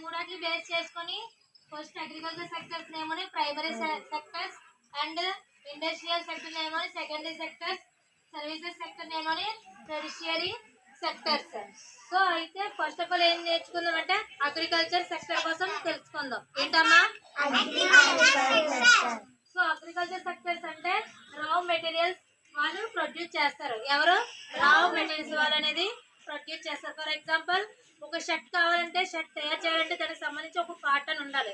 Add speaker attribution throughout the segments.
Speaker 1: మూడాటిని base చేసుకొని first agriculture sectors నేమని primary sectors and industrial sector నేమని సెకండరీ సెక్టర్స్, సర్వీసెస్ సెక్టర్ నేమని tertiary sectors. So అయితే first of all ఏం నేర్చుకుందాం అంటే అగ్రికల్చర్ సెక్టర్ కోసం తెలుసుకుందాం. ఏంటమ్మా? సో అగ్రికల్చర్ సెక్టర్స్ అంటే రా మెటీరియల్స్ వాళ్ళు ప్రొడ్యూస్ చేస్తారు. ఎవరు? రా మెటీరియల్స్ వాళ్ళు అనేది ప్రొడ్యూస్ చేస్తారు. ఫర్ ఎగ్జాంపుల్ ఒక షర్ట్ కావాలంటే, షర్ట్ తయారు చేయాలంటే దానికి సంబంధించి ఒక కాటన్ ఉండాలా?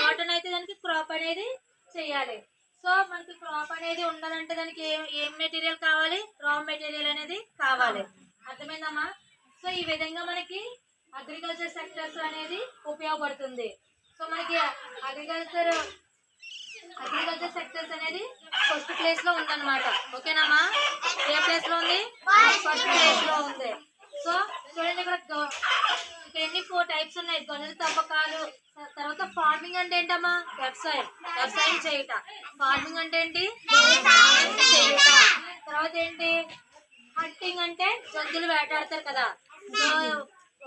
Speaker 1: కాటన్ అయితే దానికి క్రాప్ అనేది చేయాలి. సో మనకి క్రాప్ అనేది ఉండాలంటే దానికి ఏం మెటీరియల్ కావాలి? రా మెటీరియల్ అనేది కావాలి. అర్థమైందమ్మా? సో ఈ విధంగా మనకి అగ్రికల్చర్ సెక్టర్స్ అనేది ఉపయోగపడుతుంది. సో మనకి అగ్రికల్చర్ సెక్టర్స్ అనేది ఫస్ట్ ప్లేస్ లో ఉందన్నమాట. ఓకేనమ్మా? ఏ ప్లేస్ లో ఉంది? ఫస్ట్ ప్లేస్ లో ఉంది. సో చూడండి ఇక్కడ ఎన్ని 4 టైప్స్ ఉన్నాయి. గనులు తవ్వకాలు, తర్వాత ఫార్మింగ్ అంటే ఏంటమ్మా? వ్యవసాయం చేయుట. ఫార్మింగ్ అంటే ఏంటి? చేయుట. తర్వాత ఏంటి? హంటింగ్ అంటే జంతువులు వేటాడతారు కదా. సో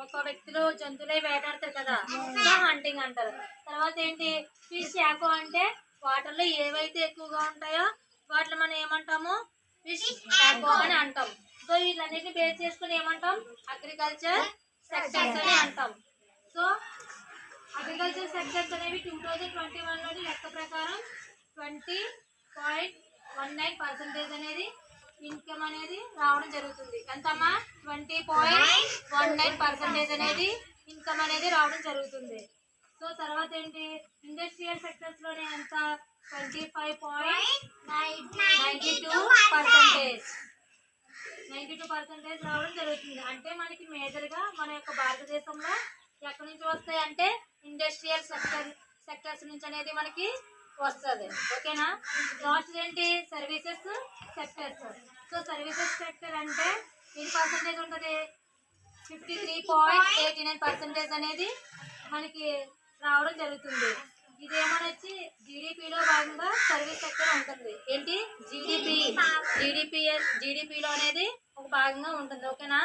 Speaker 1: ఒక వ్యక్తులు జంతువులే వేటాడతారు కదా, సో హంటింగ్ అంటారు. తర్వాత ఏంటి? ఫిష్ యాకో అంటే వాటర్లో ఏవైతే ఎక్కువగా ఉంటాయో వాటిని మనం ఏమంటాము? ఫిష్ యాకో అని అంటాం. సో వీళ్ళన్నిటిని బేస్ చేసుకుని ఏమంటాం? అగ్రికల్చర్ సెక్టర్స్ అని అంటాం. సో అగ్రికల్చర్ సెక్టర్స్ అనేవి 2021లోని లెక్క ప్రకారం 20.19% అనేది ఇన్కమ్ అనేది రావడం జరుగుతుంది. ఎంతమ్మా? 20.19% అనేది ఇన్కమ్ అనేది రావడం జరుగుతుంది. సో తర్వాత ఏంటి? ఇండస్ట్రియల్ సెక్టర్స్ లోనే ఎంత? 25.92% రావడం జరుగుతుంది. అంటే మనకి మేజర్ గా మన యొక్క భారతదేశంలో ఎక్కడి నుంచి వస్తాయి అంటే ఇండస్ట్రియల్ సెక్టర్స్ నుంచి అనేది మనకి వస్తుంది. ఓకేనా? లాస్ట్ ఏంటి? Services sectors. So services sector అంటే ఎన్ని పర్సెంటేజ్ ఉంటుంది? 53.89% అనేది మనకి రావడం జరుగుతుంది. ఇదేమనొచ్చి జీడిపిలో భాగంగా సర్వీస్ సెక్టర్ ఉంటుంది. ఏంటి? జీడిపిలో అనేది ఒక భాగంగా ఉంటుంది. ఓకేనా?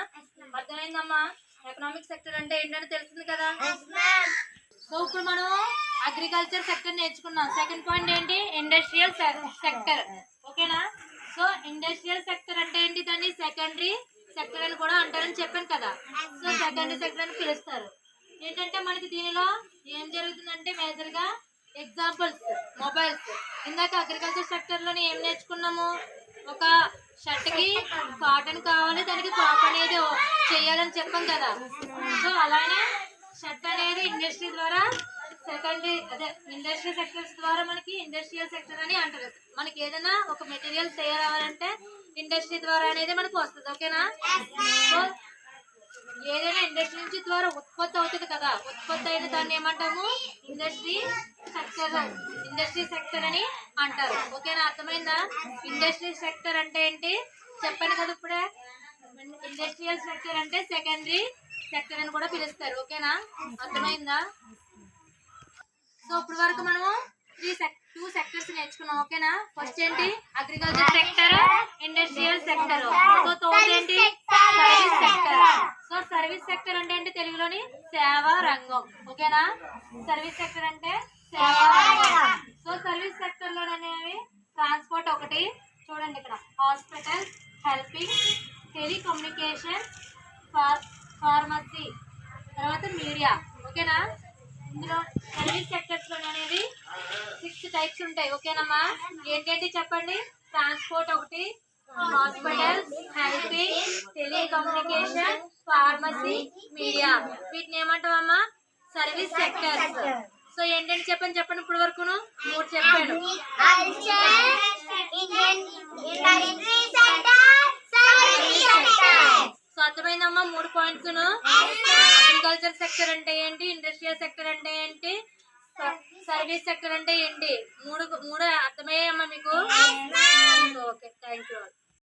Speaker 1: అర్థమైందమ్మా? ఎకనామిక్ సెక్టర్ అంటే ఏంటని తెలిసింది కదా. సో ఇప్పుడు మనం అగ్రికల్చర్ సెక్టర్ నేర్చుకున్నాం. సెకండ్ పాయింట్ ఏంటి? Industrial sector. ఓకేనా? సో ఇండస్ట్రియల్ సెక్టర్ అంటే ఏంటి? దాన్ని సెకండరీ సెక్టర్ అని కూడా అంటారని చెప్పాను కదా. సో సెకండరీ సెక్టర్ అని పిలుస్తారు. ఏంటంటే మనకి దీనిలో ఏం జరుగుతుందంటే మేజర్ గా ఎగ్జాంపుల్స్ మొబైల్స్. ఇందాక అగ్రికల్చర్ సెక్టర్ లోనే ఏం నేర్చుకున్నాము? ఒక షర్ట్ కి కాటన్ కావాలి, దానికి క్రాప్ అనేది చేయాలని చెప్పాం కదా. సో అలానే షర్ట్ అనేది ఇండస్ట్రీ ద్వారా ఇండస్ట్రీ సెక్టర్స్ ద్వారా మనకి ఇండస్ట్రియల్ సెక్టర్ అని అంటారు. మనకి ఏదైనా ఒక మెటీరియల్ తయారవ్వాలంటే ఇండస్ట్రీ ద్వారా అనేది మనకు వస్తుంది. ఓకేనా? సో ఏదైనా ఇండస్ట్రీ నుంచి ద్వారా ఉత్పత్తి అవుతుంది కదా, ఉత్పత్తి అయిన దాన్ని ఏమంటాము? ఇండస్ట్రీ సెక్టర్ అని అంటారు. ఓకేనా? అర్థమైందా? ఇండస్ట్రీ సెక్టర్ అంటే ఏంటి చెప్పాను కదా ఇప్పుడే. ఇండస్ట్రియల్ సెక్టర్ అంటే సెకండరీ సెక్టర్ అని కూడా పిలుస్తారు. ఓకేనా? అర్థమైందా? సో ఇప్పుడు వరకు మనము 2 సెక్టర్స్ నేర్చుకున్నాం. ఓకేనా? ఫస్ట్ ఏంటి? Agriculture sector, industrial sector. So third ఏంటి? Service sector. So service sector అంటే ఏంటి? తెలుగులోని సేవా రంగం. ఓకేనా? సర్వీస్ సెక్టర్ అంటే సేవా రంగం. సో సర్వీస్ సెక్టర్ లో అనేవి ట్రాన్స్పోర్ట్ ఒకటి. చూడండి ఇక్కడ హాస్పిటల్, హెల్పింగ్, టెలికమ్యూనికేషన్, ఫార్మసీ, తర్వాత మీడియా. ఓకేనా? ఇందులో సర్వీస్ సెక్టర్స్ లో అనేది 6 టైప్స్ ఉంటాయి. ఓకేనమ్మా? ఏంటంటే చెప్పండి. ట్రాన్స్పోర్ట్ ఒకటి, hospital, helping, telecommunication, pharmacy, media. వీటిని ఏమంటావమ్మా? Service sectors. సో ఏంటంటే చెప్పండి ఇప్పుడు వరకును 3 చెప్పాను. సో అర్థమైందమ్మా 3 పాయింట్స్. అగ్రికల్చర్ సెక్టర్ అంటే ఏంటి? ఇండస్ట్రియల్ సెక్టర్ అంటే ఏంటి? సర్వీస్ సెక్టర్ అంటే ఏంటి? 3 అర్థమయ్యాయమ్మా మీకు? Okay, thank you.